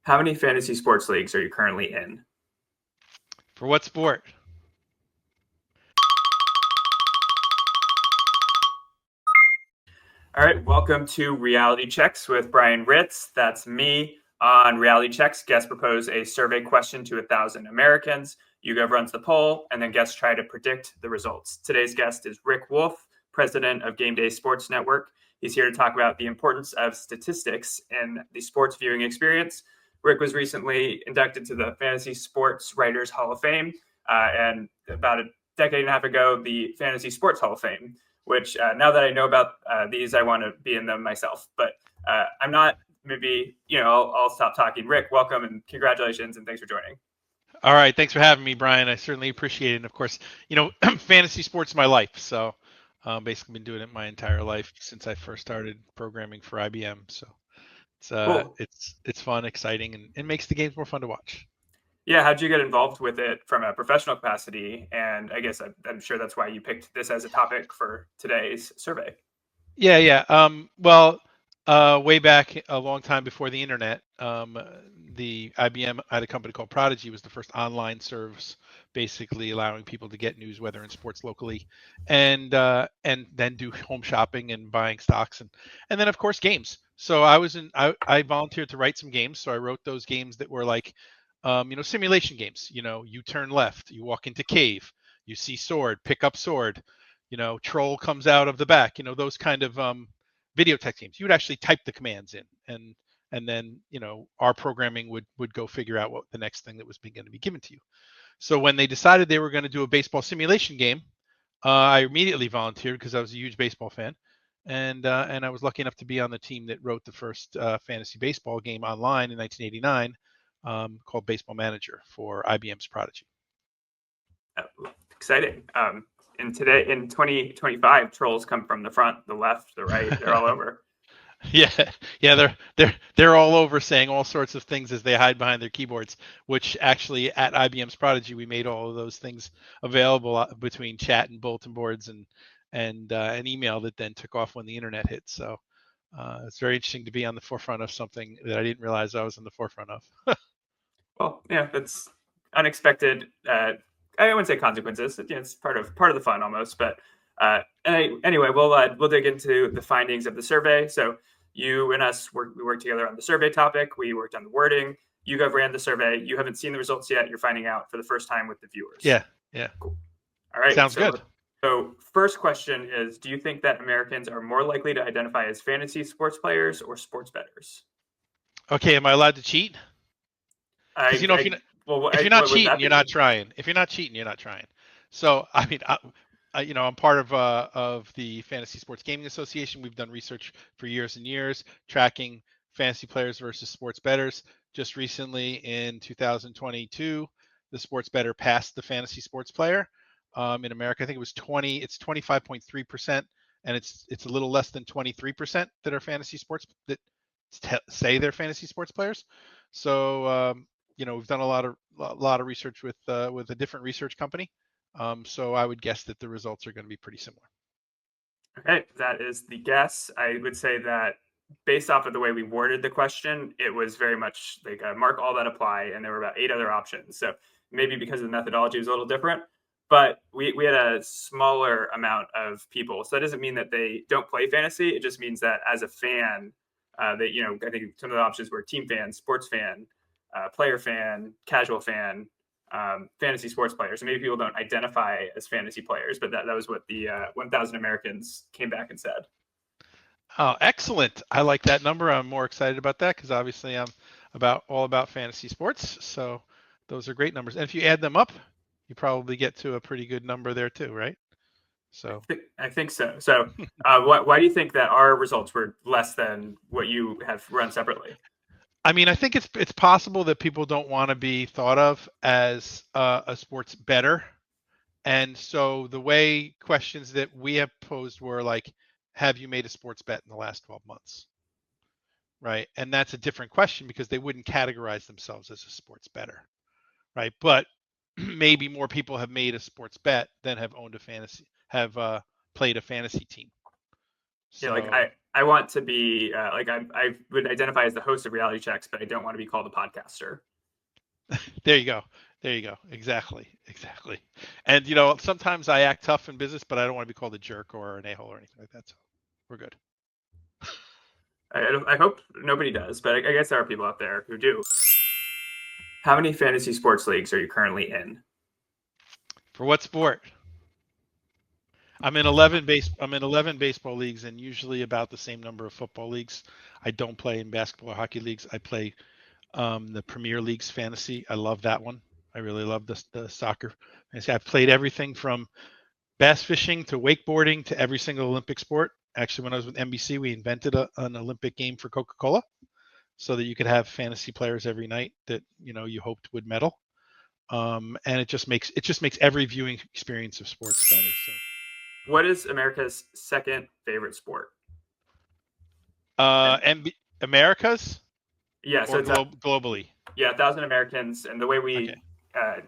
How many fantasy sports leagues are you currently in? For what sport? All right, welcome to Reality Checks with Brian Reitz. That's me. On Reality Checks, guests propose a survey question to 1,000 Americans. YouGov runs the poll, and then guests try to predict the results. Today's guest is Rick Wolf, president of GameDay Sports Network. He's here to talk about the importance of statistics in the sports viewing experience. Rick was recently inducted to the Fantasy Sports Writers Hall of Fame, and about a decade and a half ago, the Fantasy Sports Hall of Fame, which now that I know about these, I want to be in them myself. But I'm not. Maybe, I'll stop talking. Rick, welcome and congratulations, and thanks for joining. All right, thanks for having me, Brian. I certainly appreciate it. And of course, fantasy sports is my life. So basically been doing it my entire life since I first started programming for IBM. So it's Cool. it's fun, exciting, and it makes the games more fun to watch. Yeah, how'd you get involved with it from a professional capacity? And I guess I'm sure that's why you picked this as a topic for today's survey. Yeah, yeah. Well, way back a long time before the internet, the IBM had a company called Prodigy, was the first online service, basically allowing people to get news, whether in sports locally, and then do home shopping and buying stocks, and then of course games. So I volunteered to write some games. So I wrote those games that were like, simulation games. You turn left, you walk into cave, you see sword, pick up sword, troll comes out of the back, those kind of video text games. You would actually type the commands in, and then our programming would go figure out what the next thing that was going to be given to you. So when they decided they were going to do a baseball simulation game, I immediately volunteered because I was a huge baseball fan, and I was lucky enough to be on the team that wrote the first fantasy baseball game online in 1989, called Baseball Manager for IBM's Prodigy. Exciting. And today in 2025, trolls come from the front, the left, the right. They're all over. Yeah, yeah, they're all over saying all sorts of things as they hide behind their keyboards. Which actually, at IBM's Prodigy, we made all of those things available between chat and bulletin boards and an email that then took off when the internet hit. So it's very interesting to be on the forefront of something that I didn't realize I was on the forefront of. Well, yeah, that's unexpected. I wouldn't say consequences. It's part of the fun almost. But anyway, we'll dig into the findings of the survey. So you and us we worked together on the survey topic. We worked on the wording. YouGov ran the survey. You haven't seen the results yet. You're finding out for the first time with the viewers. Yeah, yeah. Cool. All right. Sounds good. So first question is: do you think that Americans are more likely to identify as fantasy sports players or sports bettors? Okay, am I allowed to cheat? Because if you're not what would cheating, that you're be? not trying. If you're not cheating, you're not trying. So I mean, I'm part of the Fantasy Sports Gaming Association. We've done research for years and years, tracking fantasy players versus sports bettors. Just recently, in 2022, the sports bettor passed the fantasy sports player. In America, I think it was 20. It's 25.3%, and it's a little less than 23% that are fantasy sports that say they're fantasy sports players. So we've done a lot of research with a different research company. So I would guess that the results are going to be pretty similar. Okay, that is the guess. I would say that based off of the way we worded the question, it was very much like a mark all that apply, and there were about 8 other options. So maybe because the methodology was a little different, but we had a smaller amount of people. So that doesn't mean that they don't play fantasy. It just means that as a fan, that I think some of the options were team fan, sports fan, player fan, casual fan, fantasy sports players. So maybe people don't identify as fantasy players, but that was what the 1,000 Americans came back and said. Oh, excellent! I like that number. I'm more excited about that because obviously I'm all about fantasy sports. So those are great numbers. And if you add them up, you probably get to a pretty good number there too, right? So I think so. So why do you think that our results were less than what you have run separately? I mean, I think it's possible that people don't want to be thought of as a sports bettor. And so the way questions that we have posed were like, have you made a sports bet in the last 12 months? Right. And that's a different question because they wouldn't categorize themselves as a sports bettor. Right. But maybe more people have made a sports bet than have owned a fantasy, have played a fantasy team. Yeah, like So I want to be I would identify as the host of Reality Checks, but I don't want to be called a podcaster. There you go. There you go. Exactly. Exactly. And sometimes I act tough in business, but I don't want to be called a jerk or an a-hole or anything like that. So we're good. I hope nobody does, but I guess there are people out there who do. How many fantasy sports leagues are you currently in? For what sport? I'm in 11 baseball leagues and usually about the same number of football leagues. I don't play in basketball or hockey leagues. I play the Premier League's fantasy. I love that one. I really love the soccer. I've played everything from bass fishing to wakeboarding to every single Olympic sport. Actually, when I was with NBC, we invented an Olympic game for Coca-Cola so that you could have fantasy players every night that you hoped would medal. And it just makes every viewing experience of sports better. So. What is America's second favorite sport? America's? Yeah, so or globally? Yeah, 1,000 Americans, and the way we, Okay. I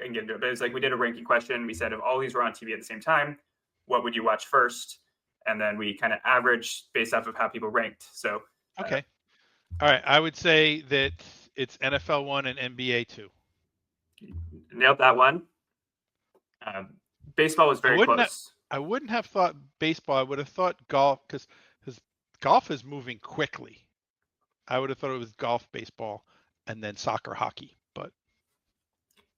can get into it, but it's like we did a ranking question. We said if all these were on TV at the same time, what would you watch first? And then we kind of averaged based off of how people ranked. So okay, all right. I would say that it's NFL 1 and NBA 2. Nailed that one. Baseball was very close. I wouldn't have thought baseball. I would have thought golf because golf is moving quickly. I would have thought it was golf, baseball, and then soccer, hockey. But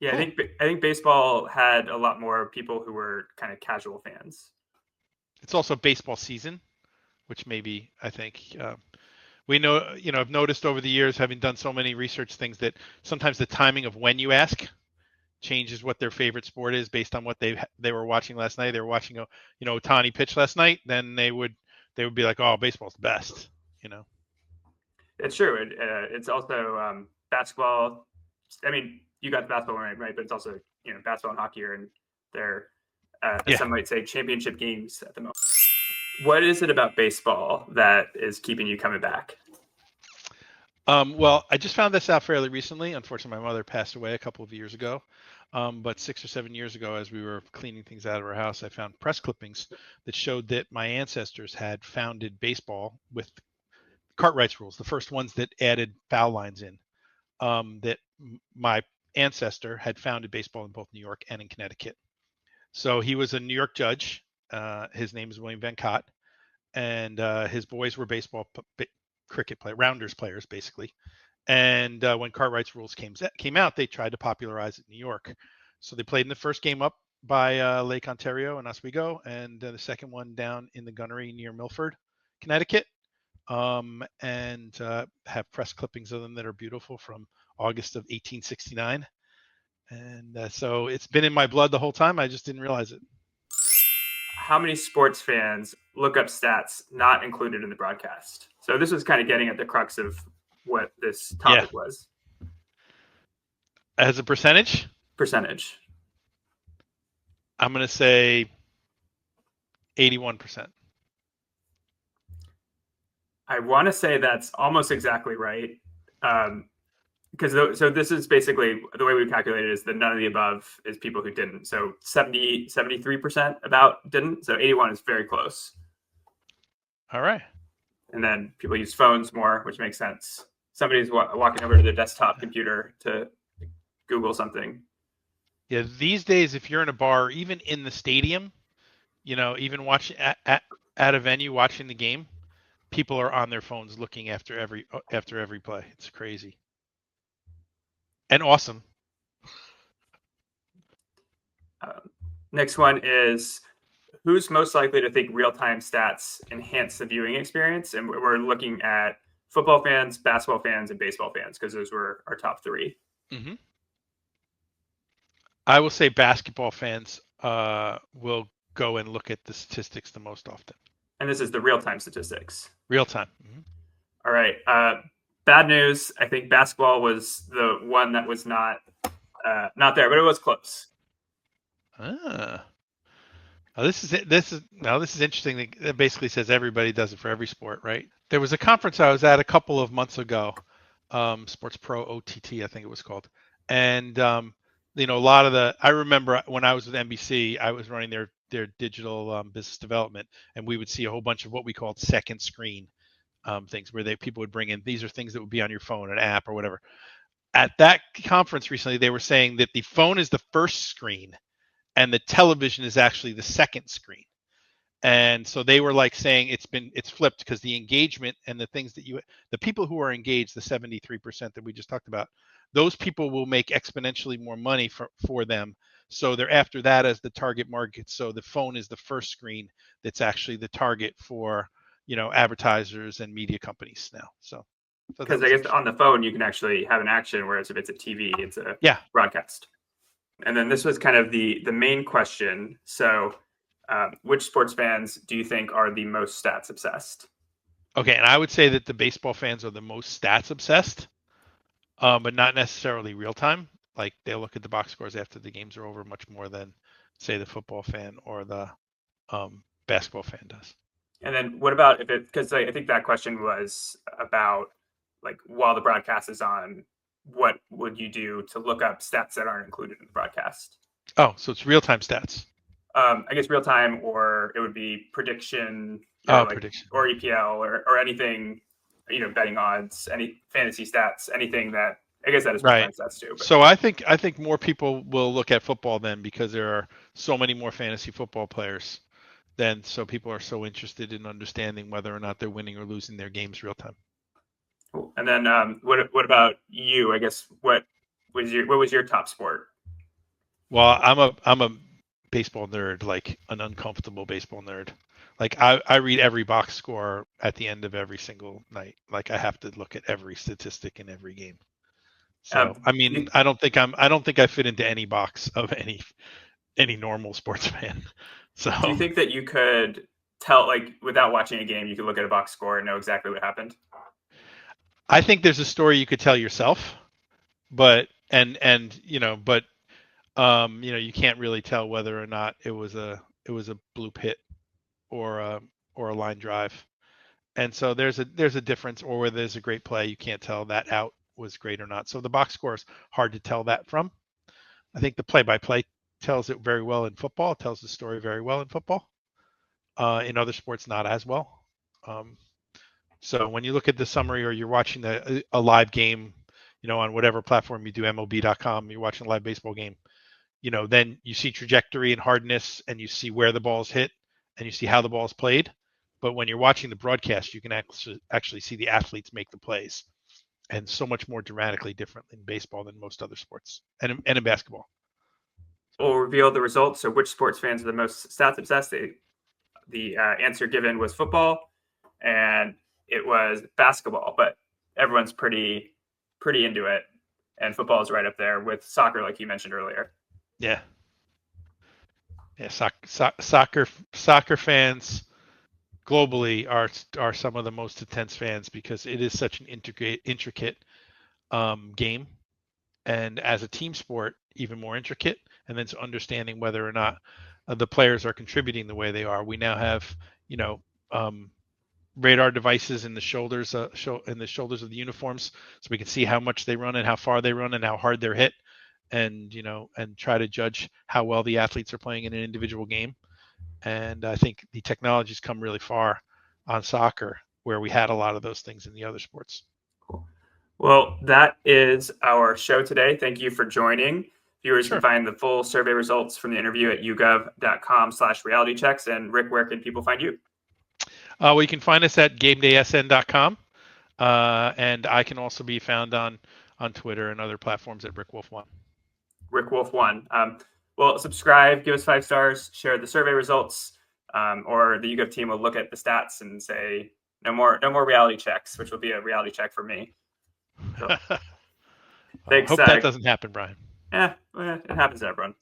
yeah, cool. I think baseball had a lot more people who were kind of casual fans. It's also baseball season, which maybe I think we know. I've noticed over the years, having done so many research things, that sometimes the timing of when you ask changes what their favorite sport is based on what they were watching last night. They were watching Ohtani pitch last night, then they would be like, oh, baseball's the best. It's true. It's also basketball. I mean, you got the basketball right, but it's also basketball and hockey are in their some might say championship games at the moment. What is it about baseball that is keeping you coming back? Well, I just found this out fairly recently. Unfortunately, my mother passed away a couple of years ago. But 6 or 7 years ago, as we were cleaning things out of our house, I found press clippings that showed that my ancestors had founded baseball with Cartwright's rules, the first ones that added foul lines in. That my ancestor had founded baseball in both New York and in Connecticut. So he was a New York judge. His name is William Venkot, and his boys were cricket rounders players, basically. And when Cartwright's rules came out, they tried to popularize it in New York. So they played in the first game up by Lake Ontario in Oswego, and the second one down in the Gunnery near Milford, Connecticut. And have press clippings of them that are beautiful from August of 1869. And so it's been in my blood the whole time. I just didn't realize it. How many sports fans look up stats not included in the broadcast? So this was kind of getting at the crux of what this topic was. As a percentage? Percentage. I'm going to say 81%. I want to say that's almost exactly right. So this is basically the way we calculated is that none of the above is people who didn't. So 73% about didn't. So 81 is very close. All right. And then people use phones more, which makes sense. Somebody's walking over to their desktop computer to Google something. Yeah, these days, if you're in a bar, even in the stadium, even watching at a venue, watching the game, people are on their phones looking after every play. It's crazy and awesome. Next one is, who's most likely to think real-time stats enhance the viewing experience? And we're looking at football fans, basketball fans, and baseball fans because those were our top three. Mm-hmm. I will say basketball fans will go and look at the statistics the most often. And this is the real-time statistics. Real-time. Mm-hmm. All right. Bad news. I think basketball was the one that was not there, but it was close. This is interesting. It basically says everybody does it for every sport, right? There was a conference I was at a couple of months ago, Sports Pro OTT, I think it was called, and a lot of I remember when I was with NBC, I was running their their digital business development, and we would see a whole bunch of what we called second screen things where people would bring in, these are things that would be on your phone, an app or whatever. At that conference recently, they were saying that the phone is the first screen and the television is actually the second screen. And so they were like saying it's flipped, because the engagement and the things that the people who are engaged, the 73% that we just talked about, those people will make exponentially more money for them. So they're after that as the target market. So the phone is the first screen that's actually the target for, advertisers and media companies now. So because I guess on the phone you can actually have an action, whereas if it's a TV, it's a broadcast. And then this was kind of the main question. So which sports fans do you think are the most stats obsessed? Okay, and I would say that the baseball fans are the most stats obsessed, but not necessarily real time. Like, they'll look at the box scores after the games are over much more than, say, the football fan or the basketball fan does. And then what about because I think that question was about, like, while the broadcast is on, what would you do to look up stats that aren't included in the broadcast? Oh, so it's real time stats. I guess real time, or it would be prediction, prediction, or EPL, or anything, betting odds, any fantasy stats, anything that, I guess that is real time stats too. But. So I think more people will look at football then, because there are so many more fantasy football players. So people are so interested in understanding whether or not they're winning or losing their games real time. Cool. And then what about you? I guess what was your top sport? Well, I'm a baseball nerd, like an uncomfortable baseball nerd. Like, I read every box score at the end of every single night. Like, I have to look at every statistic in every game. So I mean, I don't think I fit into any box of any normal sports fan. So do you think that you could tell, like, without watching a game, you could look at a box score and know exactly what happened? I think there's a story you could tell yourself, but you can't really tell whether or not it was a bloop hit or a line drive. And so there's a difference, or whether there's a great play, you can't tell that out was great or not. So the box score is hard to tell that from. I think the play-by-play tells it very well in football. It tells the story very well in football. In other sports, not as well. So when you look at the summary, or you're watching a live game, on whatever platform you do, MLB.com, you're watching a live baseball game, then you see trajectory and hardness, and you see where the ball's hit, and you see how the ball's played. But when you're watching the broadcast, you can actually see the athletes make the plays, and so much more dramatically different in baseball than most other sports, and in basketball. We'll reveal the results. So which sports fans are the most stats obsessed? The answer given was football, and it was basketball, but everyone's pretty into it, and football is right up there with soccer, like you mentioned earlier. Yeah. Soccer fans globally are some of the most intense fans, because it is such an intricate game, and as a team sport, even more intricate. And then understanding whether or not the players are contributing the way they are. We now have radar devices in the shoulders of the uniforms, so we can see how much they run and how far they run and how hard they're hit, and try to judge how well the athletes are playing in an individual game. And I think the technology's come really far on soccer, where we had a lot of those things in the other sports. Cool. Well, that is our show today. Thank you for joining. Viewers can find the full survey results from the interview at yougov.com/realitychecks. And Rick, where can people find you? Well, you can find us at GameDaySN.com. And I can also be found on Twitter and other platforms at RickWolf1. RickWolf1. Well, subscribe, give us 5 stars, share the survey results, or the YouGov team will look at the stats and say, no more reality checks, which will be a reality check for me. So, thanks. Hope that doesn't happen, Brian. Yeah, it happens to everyone.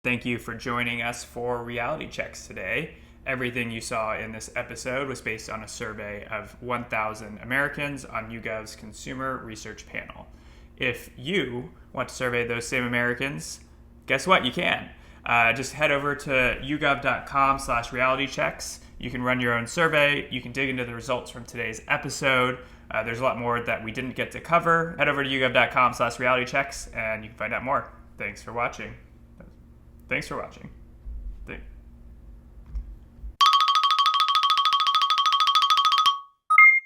Thank you for joining us for Reality Checks today. Everything you saw in this episode was based on a survey of 1,000 Americans on YouGov's Consumer Research Panel. If you want to survey those same Americans, guess what? You can. Just head over to yougov.com/realitychecks. You can run your own survey. You can dig into the results from today's episode. There's a lot more that we didn't get to cover. Head over to yougov.com/realitychecks and you can find out more. Thanks for watching. Thanks for watching.